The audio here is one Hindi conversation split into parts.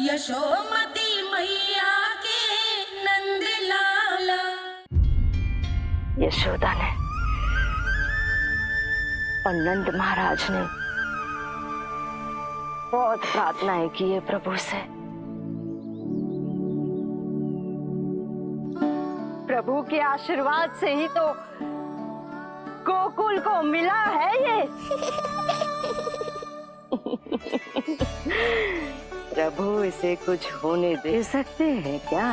यशोमती मैया के नंद लाला। यशोदा ने और नंद महाराज ने बहुत प्रार्थनाएं की है प्रभु से। प्रभु के आशीर्वाद से ही तो गोकुल को मिला है ये। प्रभु इसे कुछ होने दे सकते हैं क्या?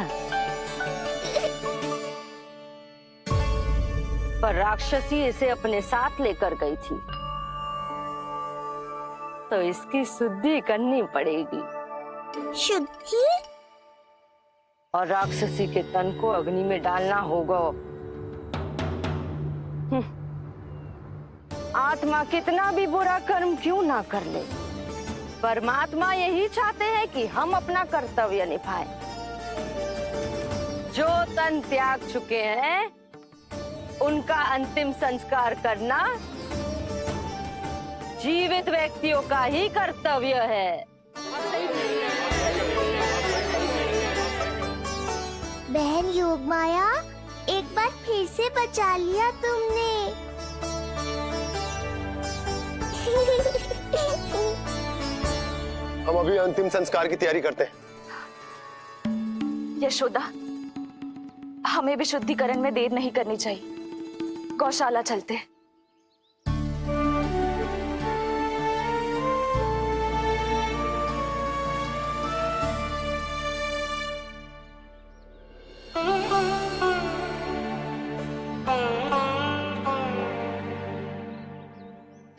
पर राक्षसी इसे अपने साथ लेकर गई थी, तो इसकी शुद्धि करनी पड़ेगी। शुद्धि? और राक्षसी के तन को अग्नि में डालना होगा। आत्मा कितना भी बुरा कर्म क्यों ना कर ले, परमात्मा यही चाहते हैं कि हम अपना कर्तव्य निभाएं। जो तन त्याग चुके हैं उनका अंतिम संस्कार करना जीवित व्यक्तियों का ही कर्तव्य है। बहन योगमाया, एक बार फिर से बचा लिया तुमने। हम अभी अंतिम संस्कार की तैयारी करते हैं। यशोदा, हमें भी शुद्धिकरण में देर नहीं करनी चाहिए। गौशाला चलते हैं।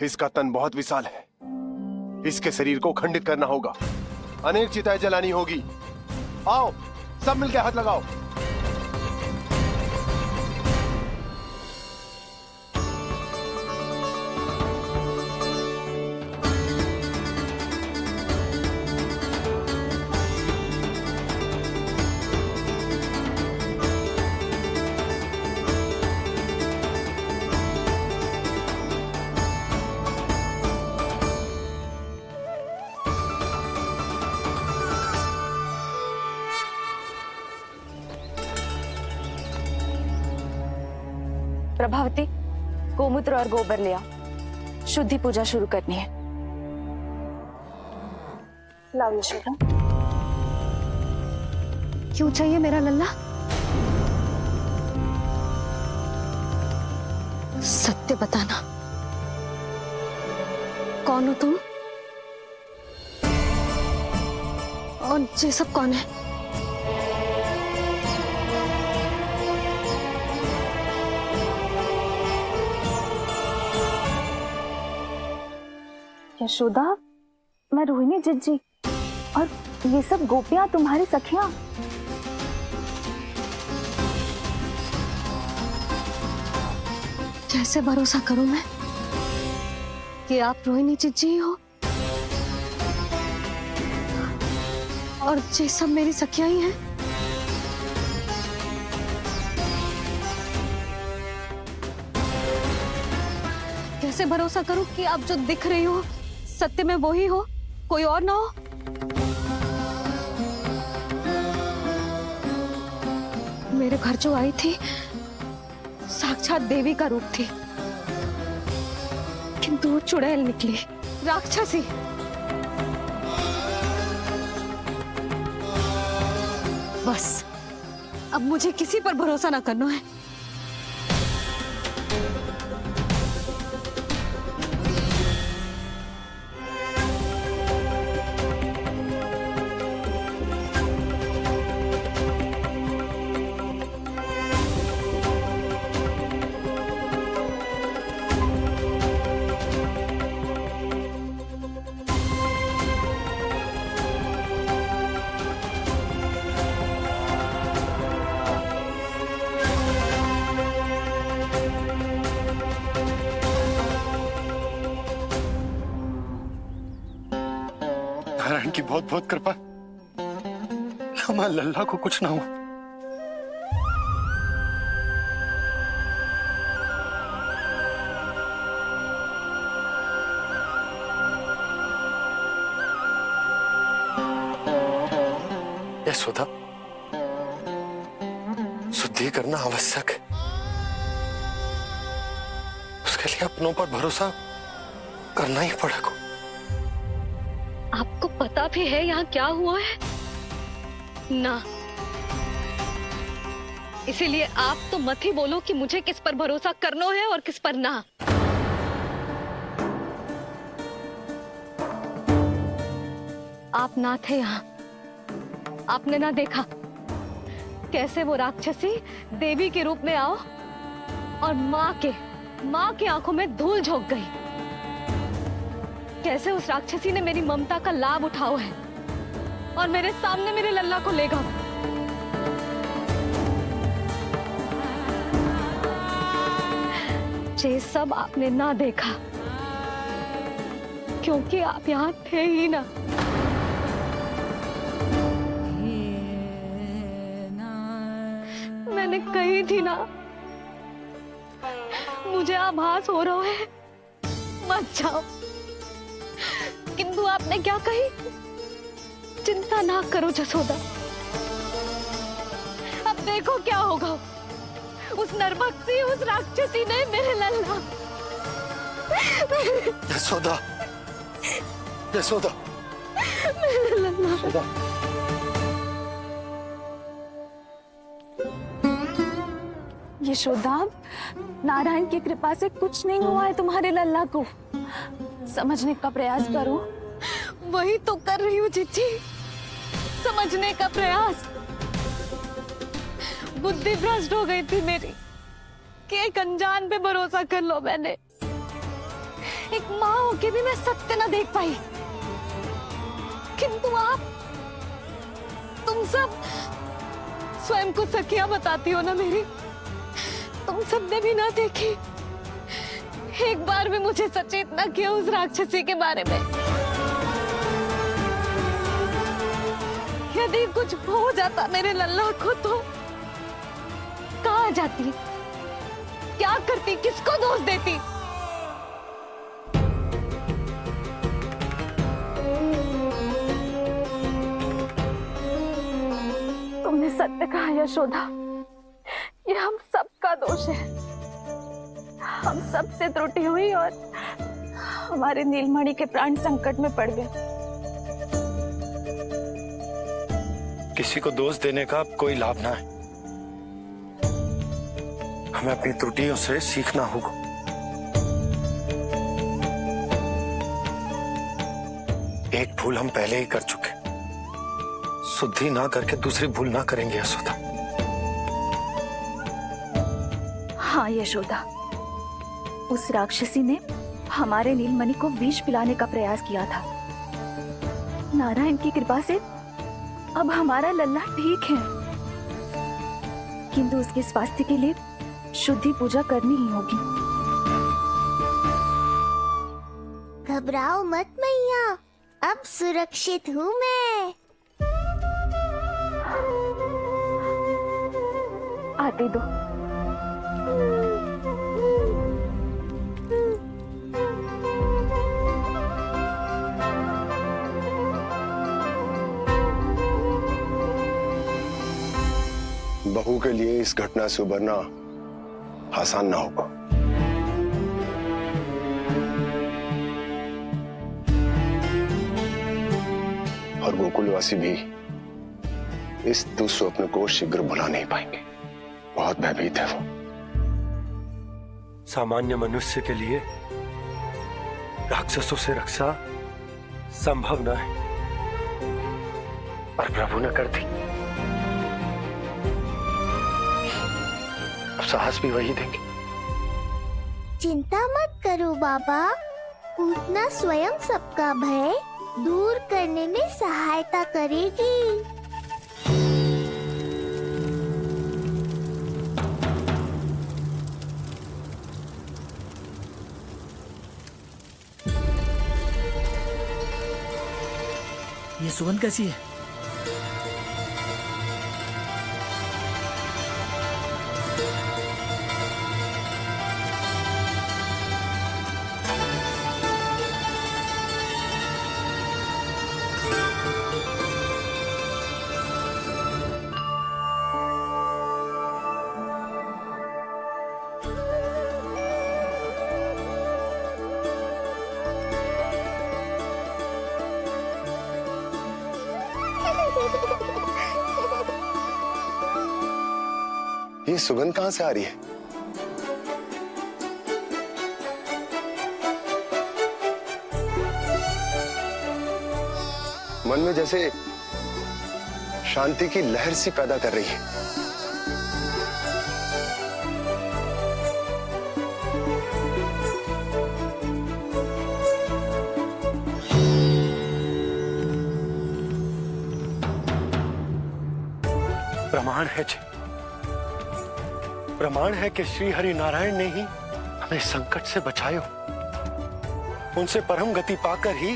इसका तन बहुत विशाल है, इसके शरीर को खंडित करना होगा, अनेक चिताएं जलानी होगी। आओ सब मिलकर हाथ लगाओ। प्रभावती, गोमूत्र और गोबर ले आओ, शुद्धि पूजा शुरू करनी है। लाओ यशोदा। क्यों चाहिए मेरा लल्ला? सत्य बताना, कौन हो तुम और ये सब कौन है? यशोदा, मैं रोहिणी जिज्जी और ये सब गोपियां तुम्हारी सखियां। कैसे भरोसा करूं मैं कि आप रोहिणी जिज्जी ही हो और ये सब मेरी सखियां ही हैं। कैसे भरोसा करूं कि आप जो दिख रही हो सत्य में वो ही हो, कोई और ना हो? मेरे घर जो आई थी साक्षात देवी का रूप थी, किंतु वो चुड़ैल निकली, राक्षसी। बस अब मुझे किसी पर भरोसा ना करना है। नारायण की बहुत बहुत कृपा, हमारे लल्ला को कुछ ना हो। यशोदा, शुद्धि करना आवश्यक है। उसके लिए अपनों पर भरोसा करना ही पड़ेगा। आपको पता भी है यहाँ क्या हुआ है ना, इसीलिए आप तो मत ही बोलो कि मुझे किस पर भरोसा करना है और किस पर ना। आप ना थे यहाँ, आपने ना देखा कैसे वो राक्षसी देवी के रूप में आओ और माँ के आंखों में धूल झोंक गई। कैसे उस राक्षसी ने मेरी ममता का लाभ उठाओ है और मेरे सामने मेरे लल्ला को ले गया। ये सब आपने ना देखा क्योंकि आप यहाँ थे ही ना। मैंने कही थी ना, मुझे आभास हो रहा है, मत जाओ। किंतु आपने क्या कही? चिंता ना करो जसोदा, अब देखो क्या होगा। उस नरभक्षी, उस राक्षसी ने मेरे लल्ला। यशोदा, यशोदा, मेरे लल्ला। यशोदा। यशोदा, नारायण की कृपा से कुछ नहीं हुआ है तुम्हारे लल्ला को। समझने का प्रयास करो। वही तो कर रही हूँ जीजी, समझने का प्रयास। बुद्धि भ्रष्ट हो गई थी मेरी कि एक अनजान पे भरोसा कर लो मैंने। एक माँ होके भी मैं सत्य ना देख पाई। किंतु आप, तुम सब स्वयं को सखिया बताती हो ना मेरी, तुम सबने भी ना देखी। एक बार भी मुझे सचेत ना किया उस राक्षसी के बारे में। यदि कुछ हो जाता मेरे लल्ला को तो कहाँ जाती, क्या करती, किसको दोष देती? तुमने सत्य कहा यशोदा, ये हम सबका दोष है। हम सब से त्रुटि हुई और हमारे नीलमणि के प्राण संकट में पड़ गए। किसी को दोष देने का अब कोई लाभ ना है। हमें अपनी त्रुटियों से सीखना होगा। एक भूल हम पहले ही कर चुके, शुद्धि ना करके दूसरी भूल ना करेंगे यशोदा। हाँ यशोदा, उस राक्षसी ने हमारे नीलमणि को विष पिलाने का प्रयास किया था। नारायण की कृपा से अब हमारा लल्ला ठीक है, किंतु उसके स्वास्थ्य के लिए शुद्धि पूजा करनी ही होगी। घबराओ मत मैया, अब सुरक्षित हूँ मैं। आते दो। बहू के लिए इस घटना से उबरना आसान ना होगा। और गोकुलवासी भी इस दुस्वप्न को शीघ्र भुला नहीं पाएंगे। बहुत भयभीत है वो। सामान्य मनुष्य के लिए राक्षसों से रक्षा संभव न है, पर प्रभु ने कर दी। साहस भी वही देंगे। चिंता मत करो बाबा, पूतना स्वयं सबका भय दूर करने में सहायता करेगी। ये सुगंध कैसी है? ये सुगंध कहां से आ रही है? मन में जैसे शांति की लहर सी पैदा कर रही है। प्रमाण है कि श्री हरि नारायण ने ही हमें संकट से बचायो। उनसे परम गति पाकर ही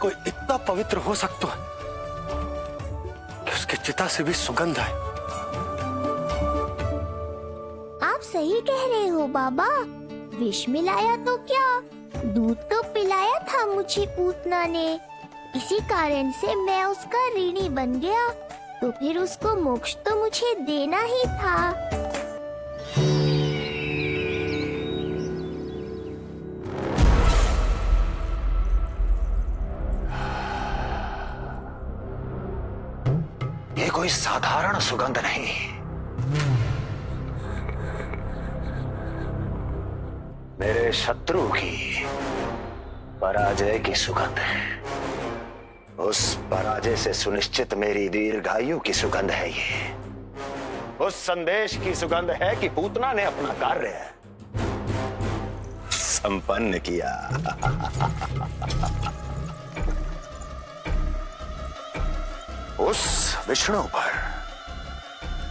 कोई इतना पवित्र हो सकता है कि उसकी चिता से भी सुगंध आए। आप सही कह रहे हो बाबा। विष मिलाया तो क्या, दूध तो पिलाया था मुझे पूतना ने। इसी कारण से मैं उसका ऋणी बन गया, तो फिर उसको मोक्ष तो मुझे देना ही था। ये कोई साधारण सुगंध नहीं, मेरे शत्रु की पराजय की सुगंध है। उस पराजय से सुनिश्चित मेरी दीर्घायु की सुगंध है ये। उस संदेश की सुगंध है कि पूतना ने अपना कार्य संपन्न किया। उस विष्णु पर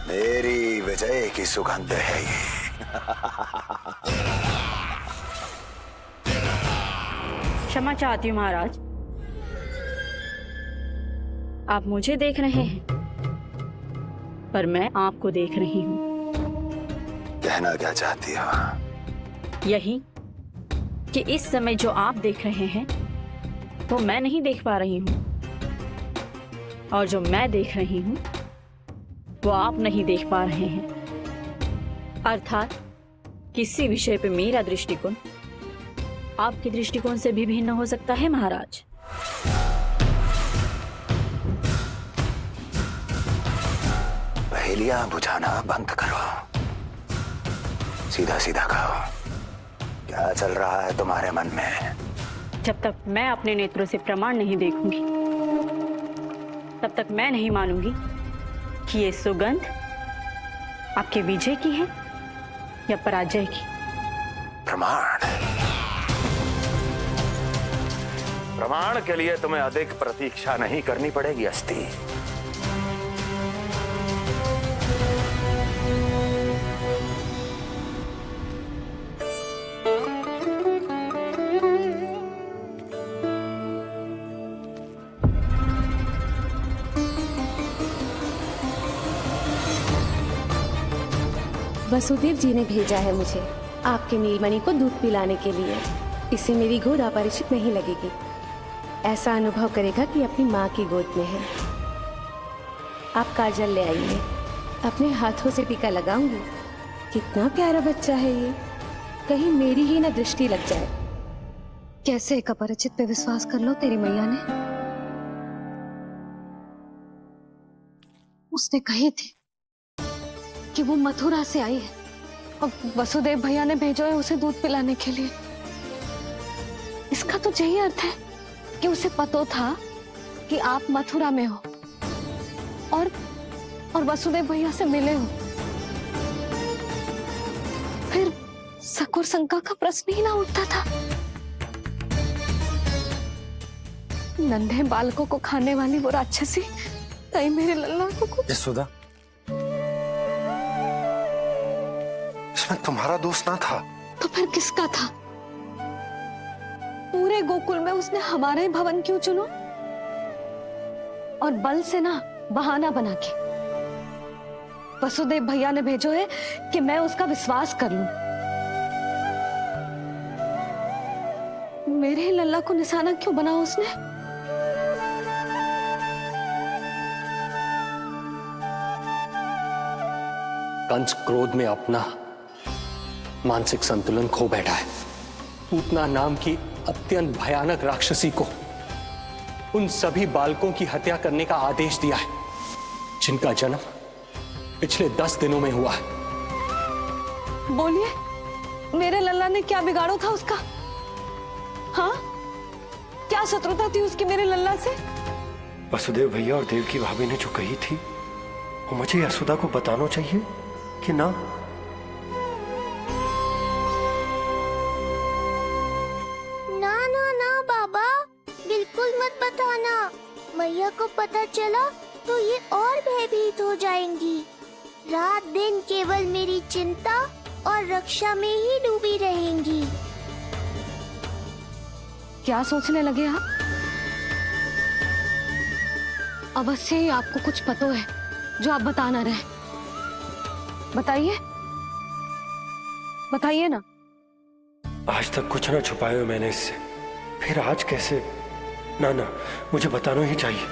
मेरी विजय की सुगंध है ये। क्षमा चाहती हूँ महाराज, आप मुझे देख रहे हैं पर मैं आपको देख रही हूँ। कहना क्या चाहती हो? यही कि इस समय जो आप देख रहे हैं वो मैं नहीं देख पा रही हूँ, और जो मैं देख रही हूँ वो आप नहीं देख पा रहे हैं। अर्थात किसी विषय पे मेरा दृष्टिकोण आपके दृष्टिकोण से भी भिन्न हो सकता है महाराज। पहेलियां बुझाना बंद करो, सीधा सीधा कहो, क्या चल रहा है तुम्हारे मन में? जब तक मैं अपने नेत्रों से प्रमाण नहीं देखूंगी तब तक मैं नहीं मानूंगी कि ये सुगंध आपके विजय की है या पराजय की। प्रमाण के लिए तुम्हें अधिक प्रतीक्षा नहीं करनी पड़ेगी अस्ति। वसुदेव जी ने भेजा है मुझे आपके नीलमणि को दूध पिलाने के लिए। इससे मेरी गोद अपरिचित नहीं लगेगी, ऐसा अनुभव करेगा कि अपनी माँ की गोद में है। आप काजल ले आइए, अपने हाथों से टीका लगाऊंगी। कितना प्यारा बच्चा है ये, कहीं मेरी ही ना दृष्टि लग जाए। कैसे एक अपरिचित पे विश्वास कर लो तेरी मैया ने? उसने कही थी कि वो मथुरा से आई है और वसुदेव भैया ने भेजा है उसे दूध पिलाने के लिए। इसका तो यही अर्थ है कि उसे पता था कि आप मथुरा में हो और वसुदेव भैया से मिले हो। फिर सकुर शंका का प्रश्न ही ना उठता था। नन्हे बालकों को खाने वाली वो राक्षसी कहीं मेरे लल्ला को। यशोदा, इसमें तुम्हारा दोष ना था। तो फिर किसका था? पूरे गोकुल में उसने हमारा ही भवन क्यों चुना? और बल से ना बहाना बना के वसुदेव भैया ने भेजो है कि मैं उसका विश्वास कर लूं। मेरे ही लल्ला को निशाना क्यों बनाया उसने? कंस क्रोध में अपना मानसिक संतुलन खो बैठा है। पूतना नाम की अत्यंत भयानक राक्षसी को उन सभी बालकों की हत्या करने का आदेश दिया है जिनका जन्म पिछले 10 दिनों में हुआ है। बोलिए, मेरे लल्ला ने क्या बिगाड़ो था उसका? हाँ, क्या शत्रुता थी उसकी मेरे लल्ला से? वसुदेव भैया और देवकी भाभी ने जो कही थी वो मुझे यशोदा को बताना चाहिए कि ना? ना ना ना बाबा, बिल्कुल मत बताना। मैया को पता चला तो ये और भयभीत हो जाएंगी। रात दिन केवल मेरी चिंता और रक्षा में ही डूबी रहेंगी। क्या सोचने लगे आप? अवश्य ही आपको कुछ पता है जो आप बता ना रहे। बताइए, बताइए ना। आज तक कुछ ना छुपाया मैंने इससे, फिर आज कैसे? ना ना, मुझे बताना ही चाहिए।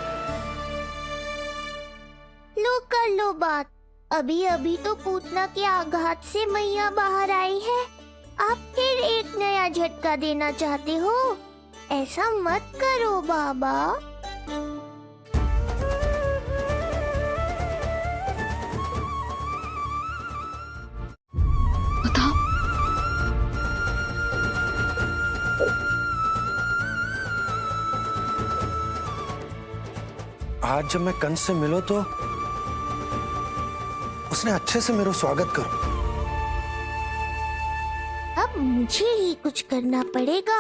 लो कर लो बात। अभी अभी तो पूतना के आघात से मैया बाहर आई है, आप फिर एक नया झटका देना चाहते हो? ऐसा मत करो बाबा। बताओ। आज जब मैं कंस से मिलो तो उसने अच्छे से मेरा स्वागत करो। अब मुझे ही कुछ करना पड़ेगा।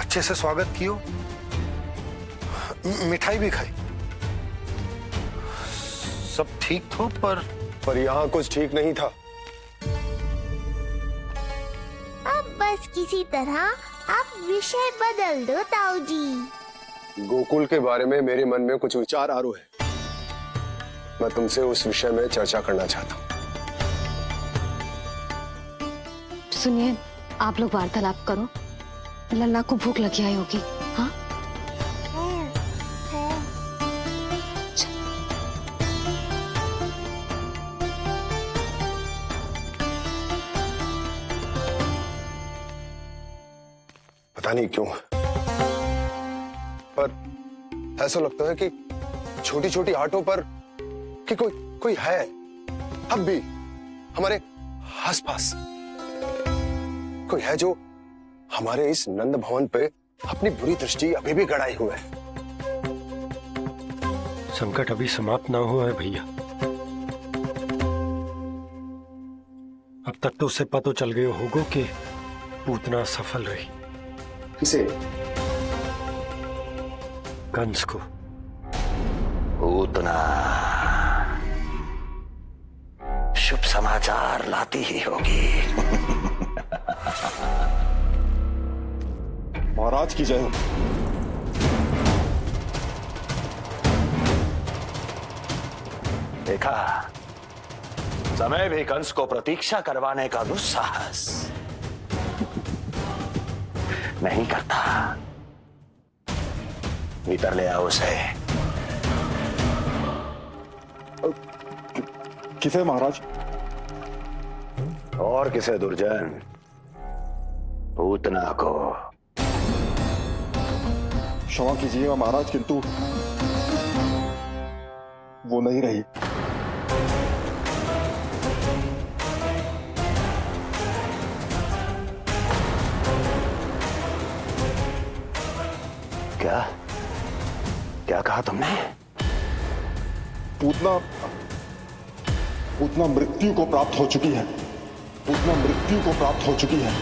अच्छे से स्वागत कियो, मिठाई भी खाई, सब ठीक तो, पर यहाँ कुछ ठीक नहीं था। अब बस किसी तरह आप विषय बदल दो ताऊ जी। गोकुल के बारे में मेरे मन में कुछ विचार आ रहे हैं। मैं तुमसे उस विषय में चर्चा करना चाहता हूँ। सुनिए, आप लोग वार्तालाप करो। लल्ला को भूख लगी आई होगी। हाँ, पता नहीं क्यों, पर ऐसा लगता है कि छोटी छोटी आटों पर कि कोई है अब भी हमारे आसपास। कोई है जो हमारे इस नंद भवन पे अपनी बुरी दृष्टि अभी भी गड़ाए हुए है। संकट अभी समाप्त ना हुआ है भैया। अब तक तो उसे पता चल गया होगा कि पूतना सफल रही। किसे? कंस को। पूतना शुभ समाचार लाती ही होगी। महाराज की जय हो। देखा, समय भी कंस को प्रतीक्षा करवाने का दुस्साहस नहीं करता। भीतर ले आओ उसे। किसे महाराज? और किसे दुर्जन? पूतना को। क्षमा कीजिएगा महाराज, किंतु वो नहीं रही। क्या क्या कहा तुमने? पूतना मृत्यु को प्राप्त हो चुकी है। पूतना मृत्यु को प्राप्त हो चुकी है।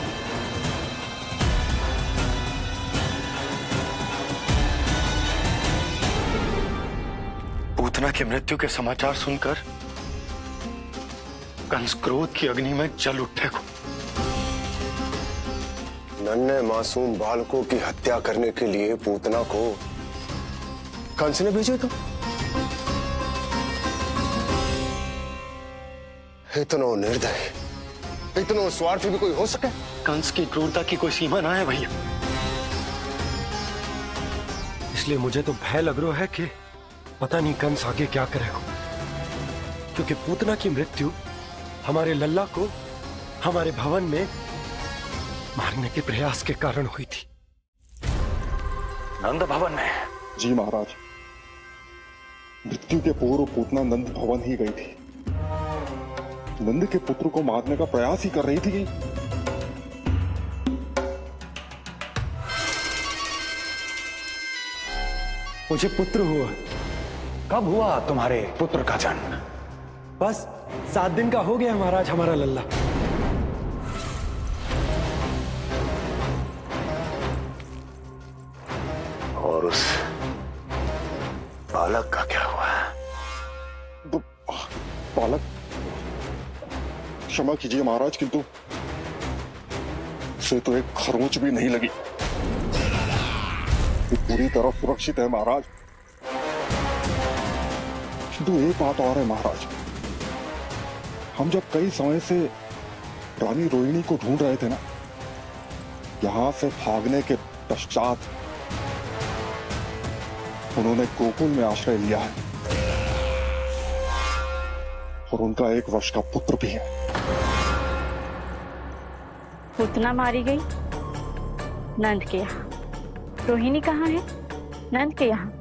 पूतना की मृत्यु के समाचार सुनकर कंस क्रोध की अग्नि में जल उठे को। नन्हे मासूम बालकों की हत्या करने के लिए पूतना को कंस ने भेजा था। इतना निर्दय, इतना स्वार्थी भी कोई हो सके? कंस की क्रूरता की कोई सीमा ना है भैया। इसलिए मुझे तो भय लग रहा है कि पता नहीं कंस आगे क्या करेगा, क्योंकि पूतना की मृत्यु हमारे लल्ला को हमारे भवन में मारने के प्रयास के कारण हुई थी। नंद भवन में? जी महाराज, मृत्यु के पूर्व पूतना नंद भवन ही गई थी। नंद के पुत्र को मारने का प्रयास ही कर रही थी। मुझे पुत्र हुआ। कब हुआ तुम्हारे पुत्र का जन्म? बस 7 दिन का हो गया महाराज हमारा लल्ला। और उस बालक का क्या हुआ? बालक, क्षमा कीजिए महाराज, किंतु उसे तो एक खरोंच भी नहीं लगी। ये पूरी तरह सुरक्षित है महाराज। किंतु एक बात और है महाराज, हम जब कई समय से रानी रोहिणी को ढूंढ रहे थे ना, यहां से भागने के पश्चात उन्होंने गोकुल में आश्रय लिया है और उनका 1 वर्ष का पुत्र भी है। पूतना मारी गई नंद के यहाँ। रोहिणी कहाँ है? नंद के यहाँ।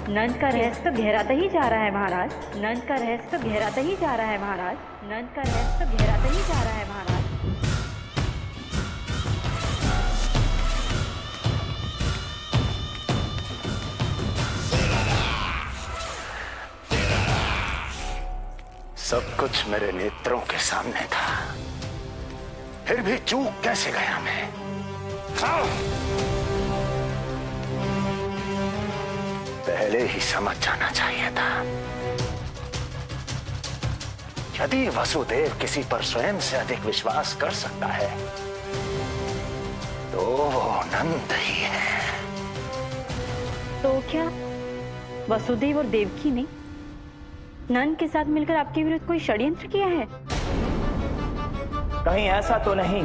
नंद का रहस्य तो गहराता ही जा रहा है महाराज। नंद का रहस्य तो गहराता ही जा रहा है महाराज। नंद का रहस्य तो गहराता ही जा रहा है महाराज। सब कुछ मेरे नेत्रों के सामने था, फिर भी चूक कैसे गया मैं? पहले ही समझ जाना चाहिए था। यदि वसुदेव किसी पर स्वयं से अधिक विश्वास कर सकता है तो वो नंद ही है। तो क्या वसुदेव और देवकी ने नंद के साथ मिलकर आपके विरुद्ध कोई षड्यंत्र किया है? कहीं ऐसा तो नहीं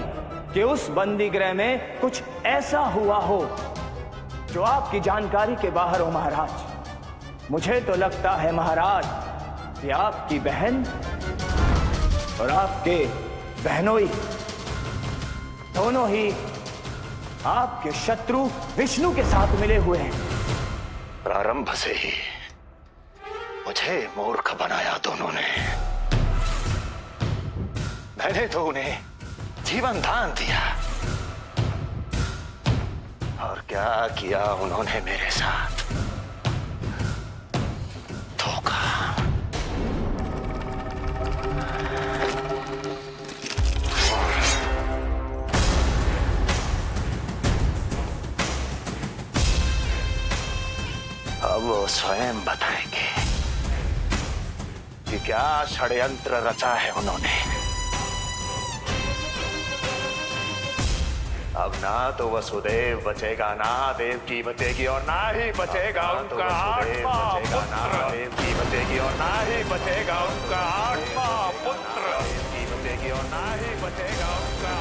कि उस बंदी गृह में कुछ ऐसा हुआ हो जो आपकी जानकारी के बाहर हो महाराज। मुझे तो लगता है महाराज कि आपकी बहन और आपके बहनोई दोनों ही आपके शत्रु विष्णु के साथ मिले हुए हैं। प्रारंभ से ही मुझे मूर्ख बनाया दोनों ने। मैंने तो उन्हें जीवन दान दिया, और क्या किया उन्होंने मेरे साथ? धोखा। अब वो स्वयं बताएंगे कि क्या षड्यंत्र रचा है उन्होंने। अब ना तो वसुदेव बचेगा, ना देवकी बचेगी, और ना ही बचेगा उनका आठवां पुत्र। ना देवकी बचेगी और ना ही बचेगा उनका आठवां पुत्र। देवकी बचेगी और ना ही बचेगा उनका